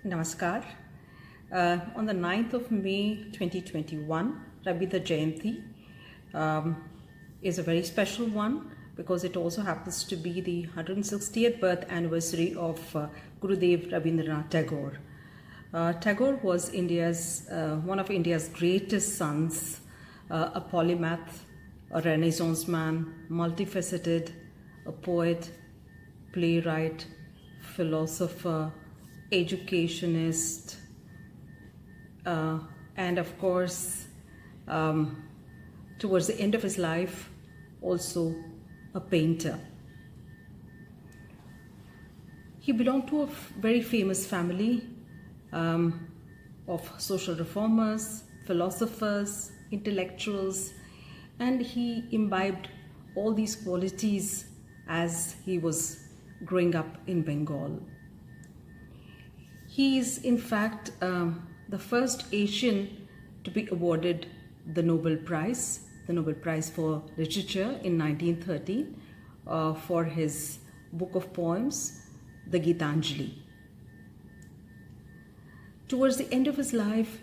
Namaskar. On the 9th of May 2021, Rabindra Jayanti is a very special one because it also happens to be the 160th birth anniversary of Gurudev Rabindranath Tagore. Tagore was one of India's greatest sons, a polymath, a Renaissance man, multifaceted, a poet, playwright, philosopher, educationist, and of course, towards the end of his life, also a painter. He belonged to a very famous family of social reformers, philosophers, intellectuals, and he imbibed all these qualities as he was growing up in Bengal. He is in fact the first Asian to be awarded the Nobel Prize for Literature in 1913 for his book of poems, the Gitanjali. Towards the end of his life,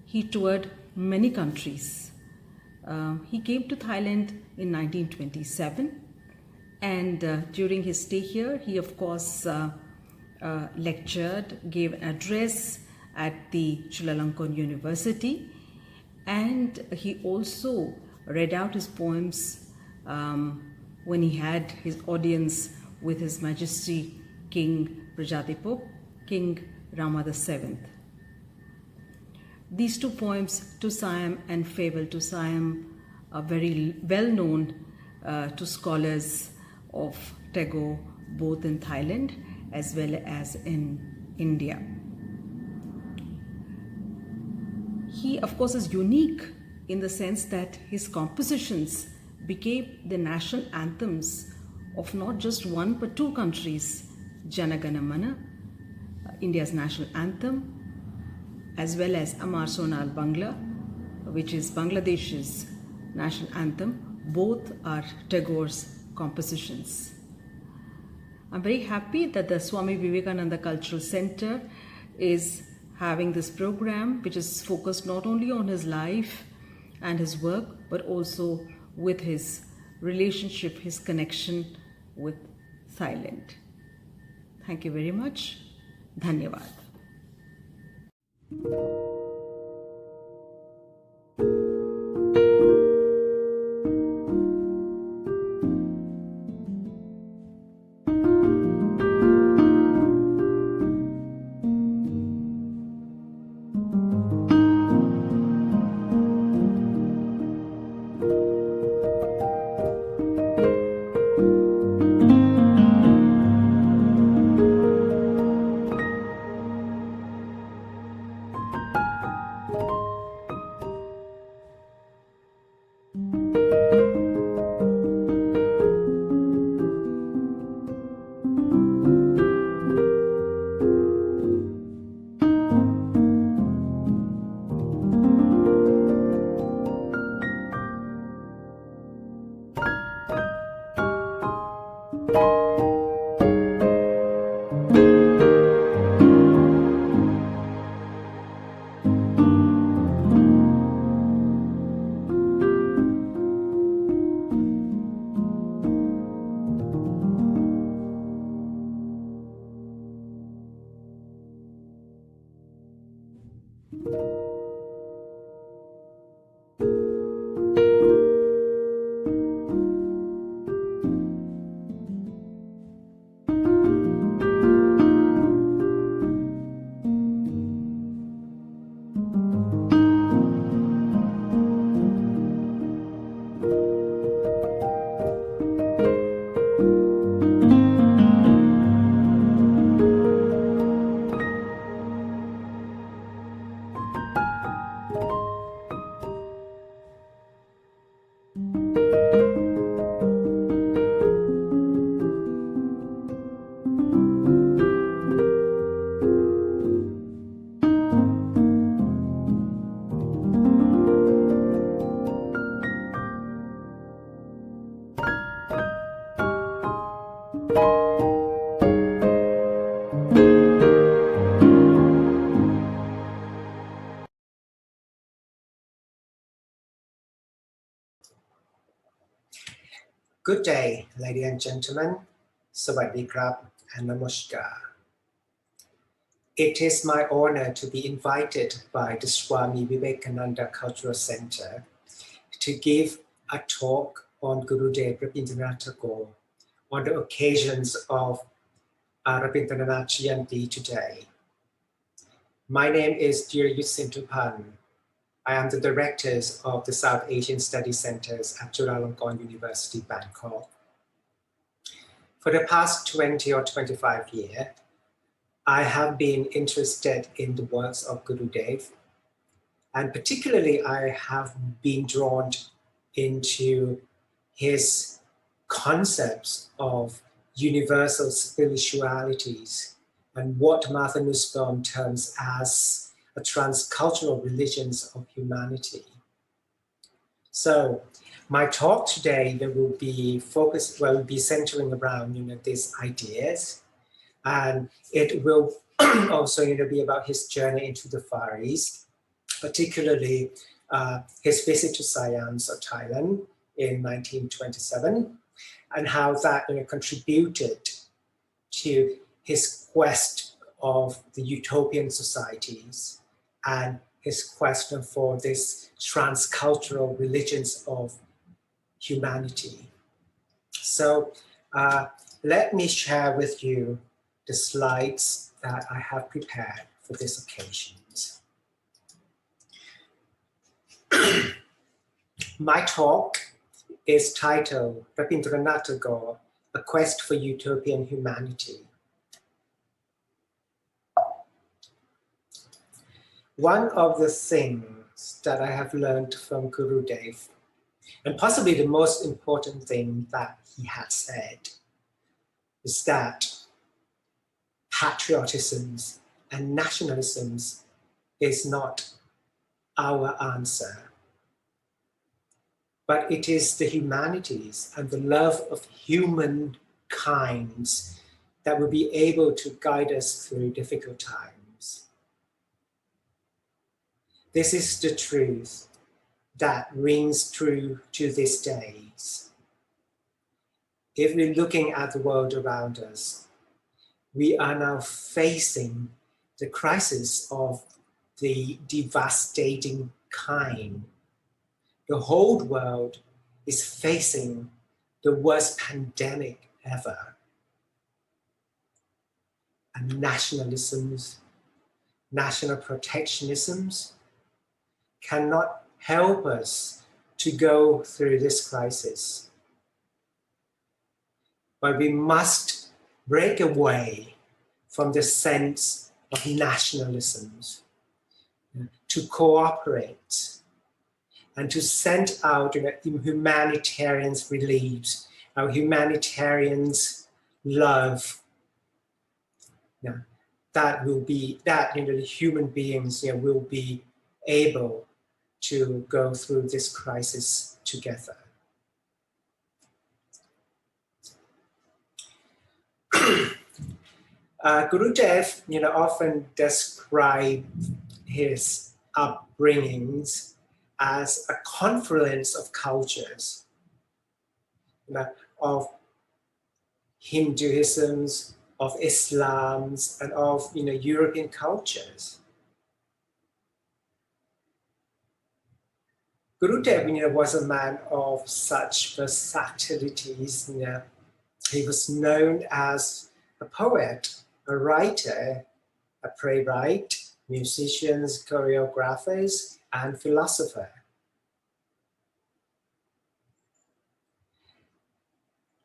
he toured many countries. He came to Thailand in 1927, and during his stay here, he of course lectured, gave an address at the Chulalongkorn University, and he also read out his poems when he had his audience with His Majesty King Prajadipok, King Rama VII. These two poems, To Siam and Farewell to Siam, are very well known to scholars of Tagore, both in Thailand as well as in India. He, of course, is unique in the sense that his compositions became the national anthems of not just one but two countries, Jana Gana Mana, India's national anthem, as well as Amar Sonal Bangla, which is Bangladesh's national anthem. Both are Tagore's compositions. I'm very happy that the Swami Vivekananda Cultural Center is having this program, which is focused not only on his life and his work, but also with his relationship, his connection with Thailand. Thank you very much. Dhanyavad. Good day, ladies and gentlemen. Sawadee krap and namaskar. It is my honor to be invited by the Swami Vivekananda Cultural Center to give a talk on Gurudev Rabindranath Tagore on the occasions of Rabindranath Jayanti today. My name is Jirayudh Sinthuphan. I am the director of the South Asian Study Centers at Chulalongkorn University, Bangkok. For the past 20 or 25 years, I have been interested in the works of Gurudev, and particularly I have been drawn into his concepts of universal spiritualities and what Martha Nussbaum terms as a transcultural religions of humanity. So my talk today will be centering around these ideas, and it will also be about his journey into the Far East, particularly his visit to Siam or Thailand in 1927, and how that contributed to his quest of the utopian societies and his question for this transcultural religions of humanity. So let me share with you the slides that I have prepared for this occasion. My talk is titled Rabindranath Tagore, A Quest for Utopian Humanity. One of the things that I have learned from Gurudev, and possibly the most important thing that he had said, is that patriotisms and nationalisms is not our answer, but it is the humanities and the love of humankind that will be able to guide us through difficult times. This is the truth that rings true to these days. If we're looking at the world around us, we are now facing the crisis of the devastating kind. The whole world is facing the worst pandemic ever. And nationalisms, national protectionisms cannot help us to go through this crisis. But we must break away from the sense of nationalisms, to cooperate and to send out humanitarians' reliefs, our humanitarians' love. That will be that the human beings will be able to go through this crisis together. Gurudev, often describe his upbringings as a confluence of cultures, of Hinduisms, of Islams, and of European cultures. Gurudev was a man of such versatilities. He was known as a poet, a writer, a playwright, musicians, choreographers, and philosopher.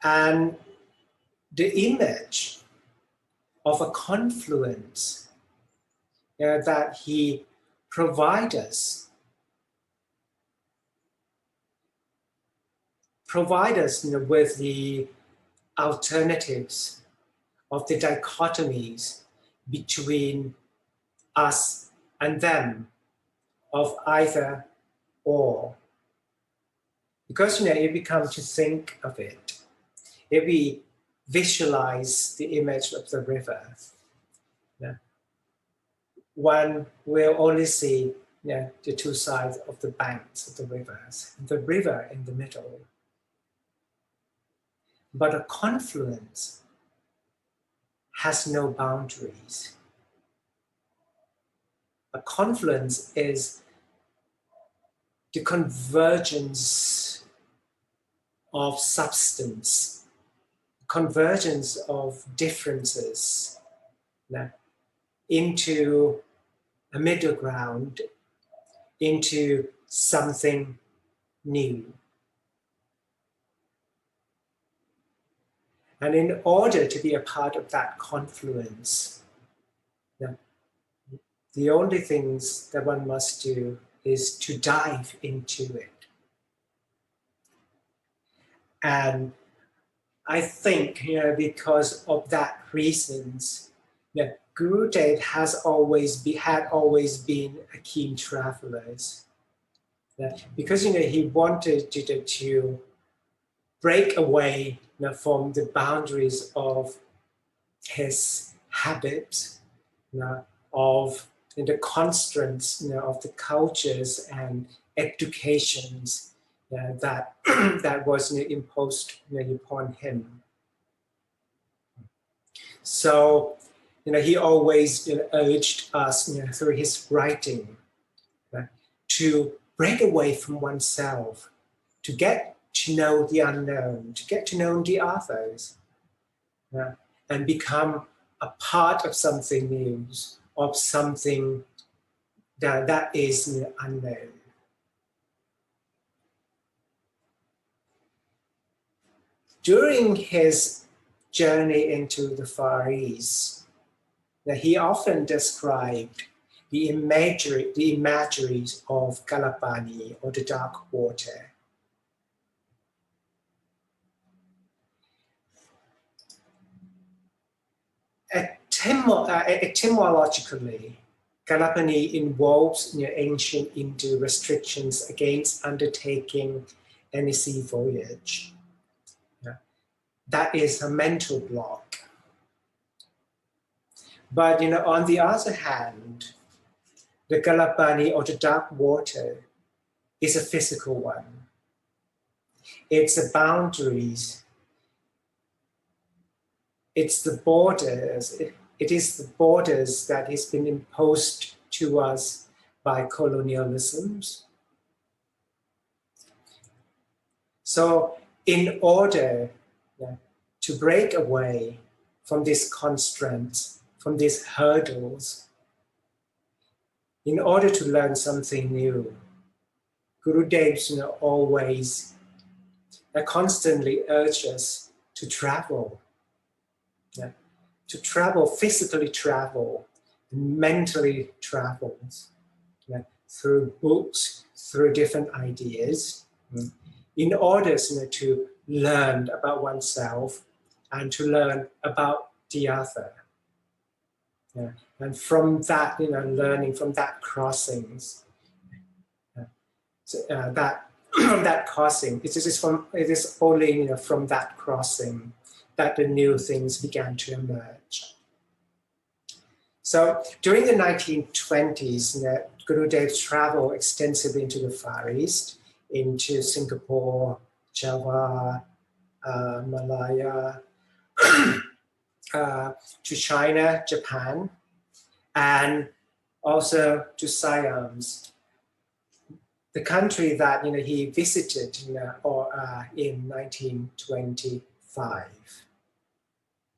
And the image of a confluence that he provides us with the alternatives of the dichotomies between us and them, of either or. Because if we come to think of it, if we visualize the image of the river, one will only see the two sides of the banks of the rivers, the river in the middle. But a confluence has no boundaries. A confluence is the convergence of substance, convergence of differences into a middle ground, into something new. And in order to be a part of that confluence, the only things that one must do is to dive into it. And I think, because of that reasons, that Gurudev had always been a keen traveler. Because he wanted to break away from the boundaries of his habits, of the constraints of the cultures and educations that that was imposed upon him. So he always urged us through his writing to break away from oneself, to get to know the unknown, to get to know the others, and become a part of something new, of something that is unknown. During his journey into the Far East, he often described the imageries of Galapagos, or the dark water. Etymologically, Galapagos involves ancient Hindu restrictions against undertaking any sea voyage. That is a mental block. But on the other hand, the Galapagos, or the dark water, is a physical one. It's the boundaries. It's the borders. It is the borders that has been imposed to us by colonialisms. So in order to break away from these constraints, from these hurdles, in order to learn something new, Gurudev always constantly urges us to travel, physically travel, mentally travel, through books, through different ideas, in order to learn about oneself and to learn about the other. And from that, learning from that crossings, that crossing, it is only from that crossing that the new things began to emerge. So during the 1920s, Gurudev traveled extensively into the Far East, into Singapore, Java, Malaya, to China, Japan, and also to Siam, the country that he visited in 1925.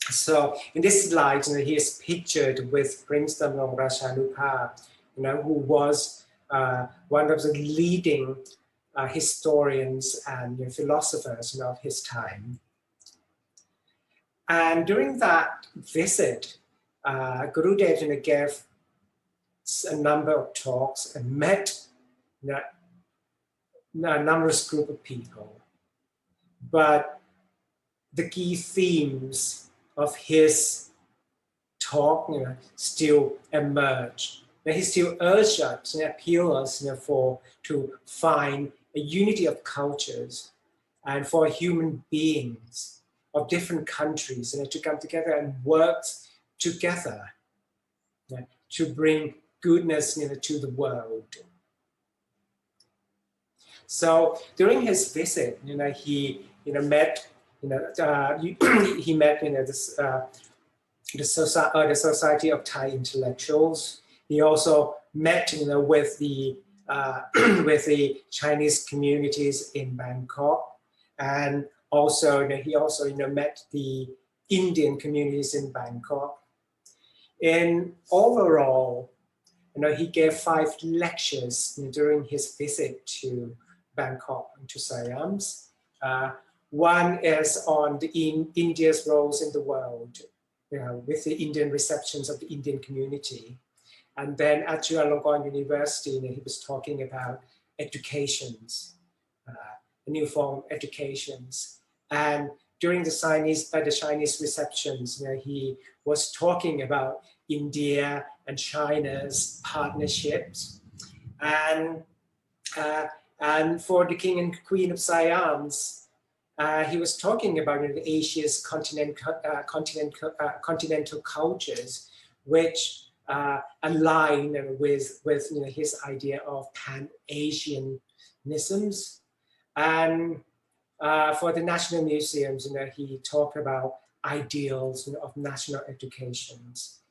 So in this slide, he is pictured with Prince Damrong Rajanupa, who was one of the leading historians and philosophers of his time. And during that visit, Gurudev gave a number of talks and met a numerous group of people. But the key themes of his talk still emerge. He still urged us and appealed us to find a unity of cultures and for human beings of different countries to come together and work together to bring goodness to the world. So during his visit, he met he met the Society of Thai Intellectuals. He also met with the with the Chinese communities in Bangkok, and also he also met the Indian communities in Bangkok. And overall, he gave 5 lectures during his visit to Bangkok and to Siams. One is on India's roles in the world, with the Indian receptions of the Indian community. And then at Chulalongkorn University, he was talking about educations, a new form of educations. And during the Chinese receptions, he was talking about India and China's partnerships. And for the King and Queen of Siams, he was talking about Asia's continental cultures, which align with his idea of Pan-Asianisms. And for the national museums, he talked about ideals of national educations,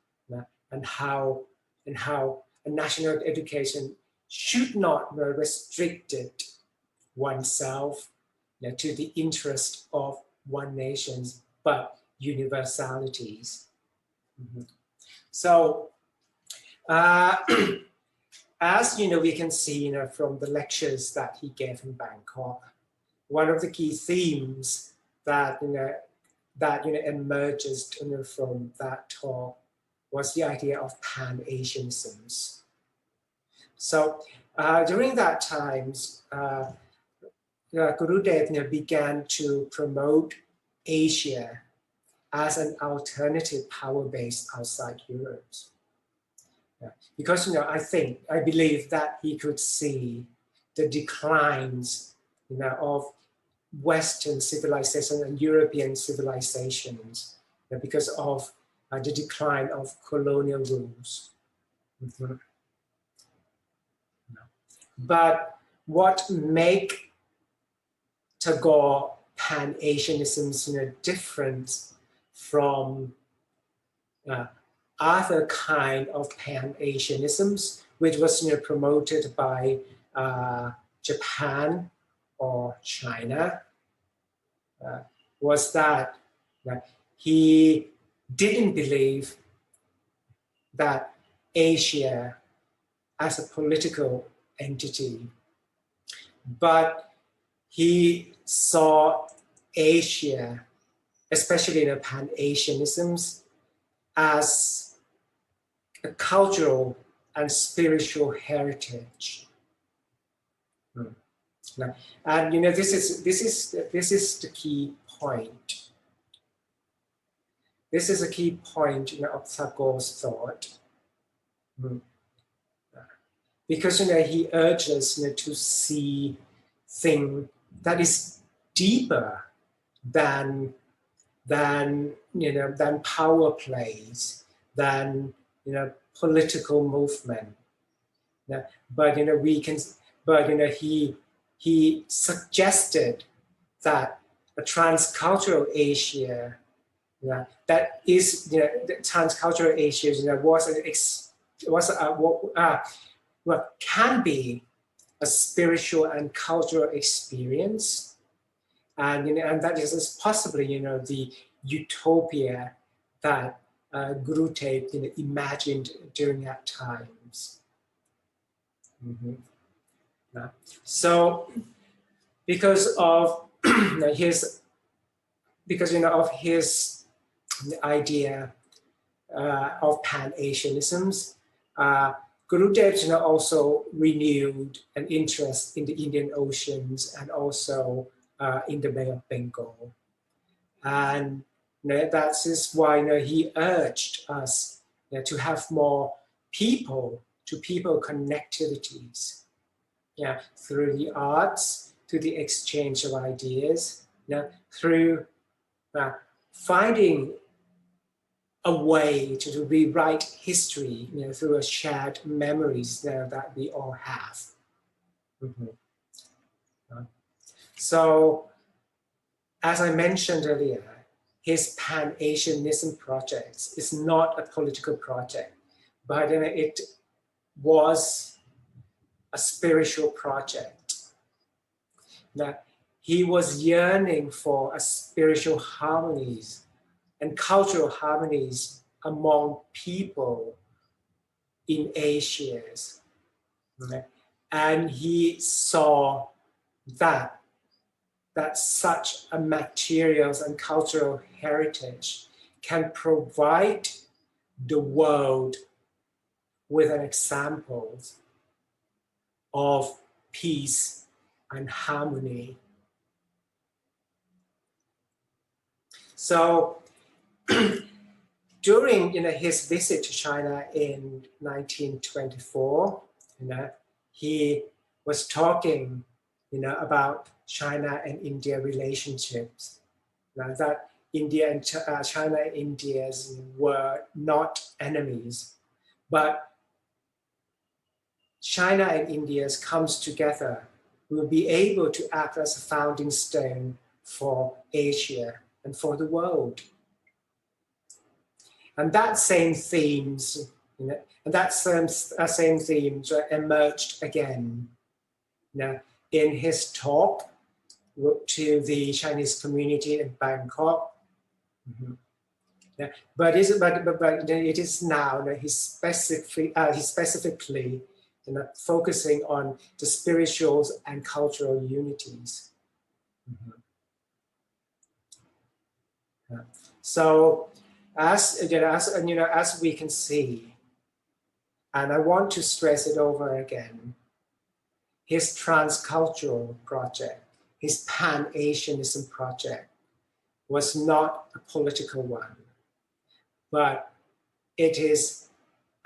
and how a national education should not restrict oneself to the interest of one nation, but universalities. So, as we can see from the lectures that he gave in Bangkok, one of the key themes that emerges from that talk was the idea of Pan-Asianisms. So during that times, Gurudev began to promote Asia as an alternative power base outside Europe. Because I believe that he could see the declines of Western civilization and European civilizations because of the decline of colonial rules. But what make Tagore Pan-Asianisms different from other kind of Pan-Asianisms, which was promoted by Japan or China, was that he didn't believe that Asia as a political entity, but he saw Asia, especially in Pan-Asianisms, as a cultural and spiritual heritage. And this is the key point. This is a key point of Tagore's thought, because he urges to see things that is deeper than power plays, than political movement. But he suggested that a transcultural Asia, that is the transcultural Asia can be a spiritual and cultural experience, and that is possibly the utopia that Gurudev imagined during that times. So, because of his idea of Pan-Asianisms, Gurudev also renewed an interest in the Indian Oceans and also in the Bay of Bengal. And that is why he urged us to have more people-to-people connectivities, through the arts, through the exchange of ideas, through finding a way to rewrite history through a shared memories that we all have. So as I mentioned earlier, his Pan-Asianism project is not a political project, but it was a spiritual project. Now, he was yearning for a spiritual harmonies and cultural harmonies among people in Asia. Right? And he saw that such a materials and cultural heritage can provide the world with an example of peace and harmony. So during his visit to China in 1924, he was talking about China and India relationships. Now that India and China and India were not enemies, but China and India comes together, will be able to act as a founding stone for Asia and for the world. And that same themes, same themes emerged again in his talk to the Chinese community in Bangkok. But it is now he specifically focusing on the spiritual and cultural unities. So as we can see, and I want to stress it over again, his transcultural project, his Pan-Asianism project, was not a political one, but it is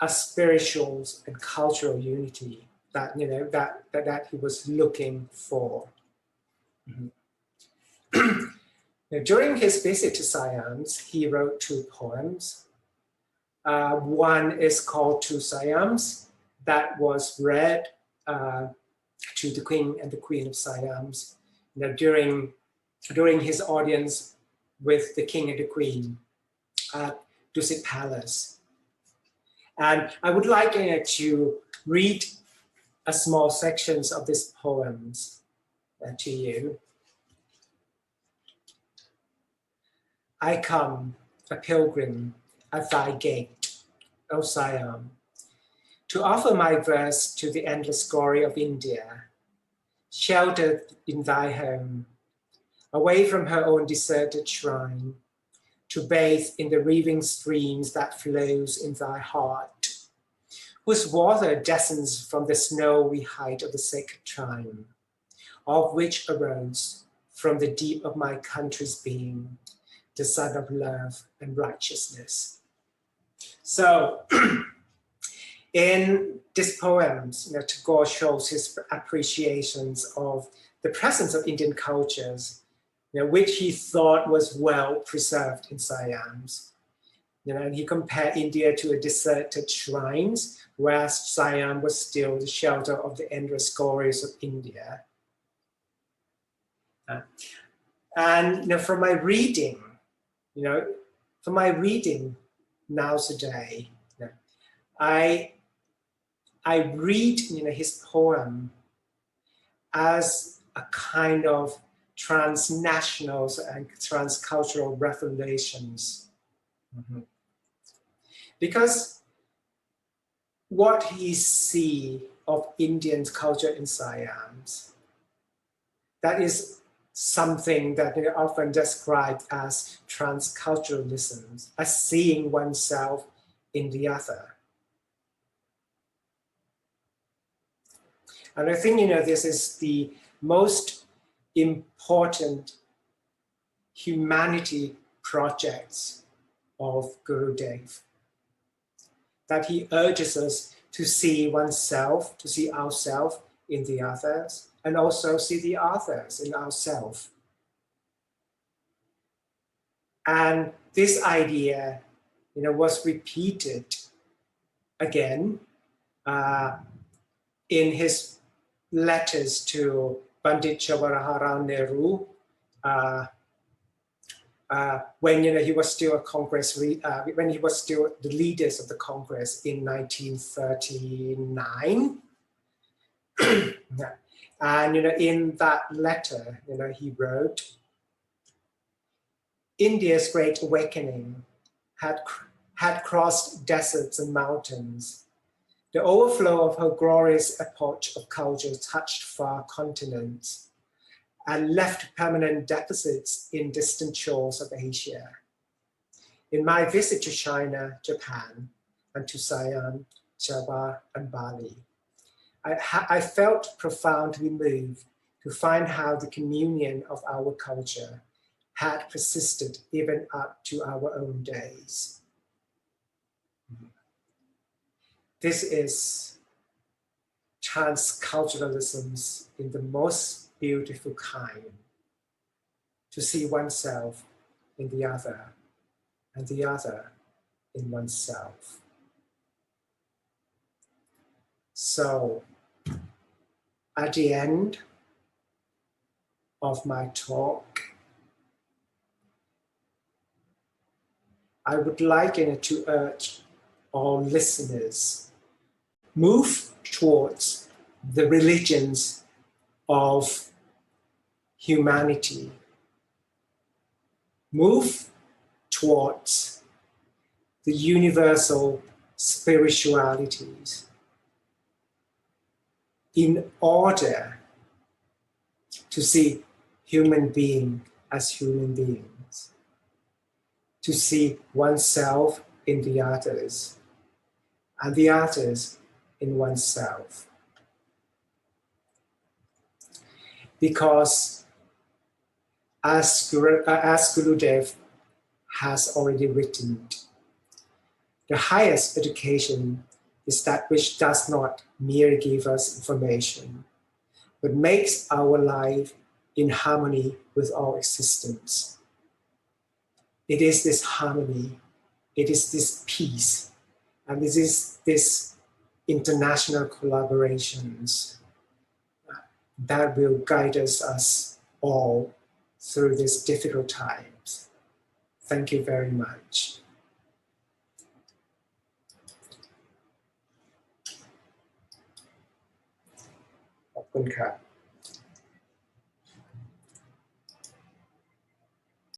a spiritual and cultural unity that that he was looking for. During his visit to Siam, he wrote 2 poems. One is called To Siam, that was read to the King and the Queen of Siam during his audience with the King and the Queen at Dusit Palace. And I would like to read a small sections of these poems to you. I come, a pilgrim, at thy gate, O Siam, to offer my verse to the endless glory of India, sheltered in thy home, away from her own deserted shrine, to bathe in the reaving streams that flows in thy heart, whose water descends from the snowy height of the sacred shrine, of which arose from the deep of my country's being, the sun of love and righteousness. So in these poems, Tagore shows his appreciations of the presence of Indian cultures, which he thought was well preserved in Siam. And he compared India to a deserted shrines, whereas Siam was still the shelter of the endless glories of India. And from my reading, now today, I read his poem as a kind of transnational and transcultural revelations. Because what he sees of Indian culture in Siam, that is something that they often described as transculturalism, as seeing oneself in the other. And I think this is the most important humanity projects of Gurudev, that he urges us to see oneself, to see ourselves in the others, and also see the others in ourselves. And this idea, was repeated again in his letters to Pandit Jawaharlal Nehru when he was still a Congress, when he was still the leaders of the Congress in 1939. And in that letter, he wrote, India's Great Awakening had crossed deserts and mountains. The overflow of her glorious epoch of culture touched far continents and left permanent deficits in distant shores of Asia. In my visit to China, Japan, and to Siam, Java, and Bali, I felt profoundly moved to find how the communion of our culture had persisted even up to our own days. This is transculturalism in the most beautiful kind, to see oneself in the other and the other in oneself. So, at the end of my talk, I would like to urge all listeners, move towards the religions of humanity. Move towards the universal spiritualities in order to see human beings as human beings, to see oneself in the others, and the others in oneself. Because as Gurudev has already written, the highest education is that which does not merely give us information, but makes our life in harmony with all existence. It is this harmony, it is this peace, and this is this international collaborations that will guide us all through these difficult times. Thank you very much. ขอบคุณครับ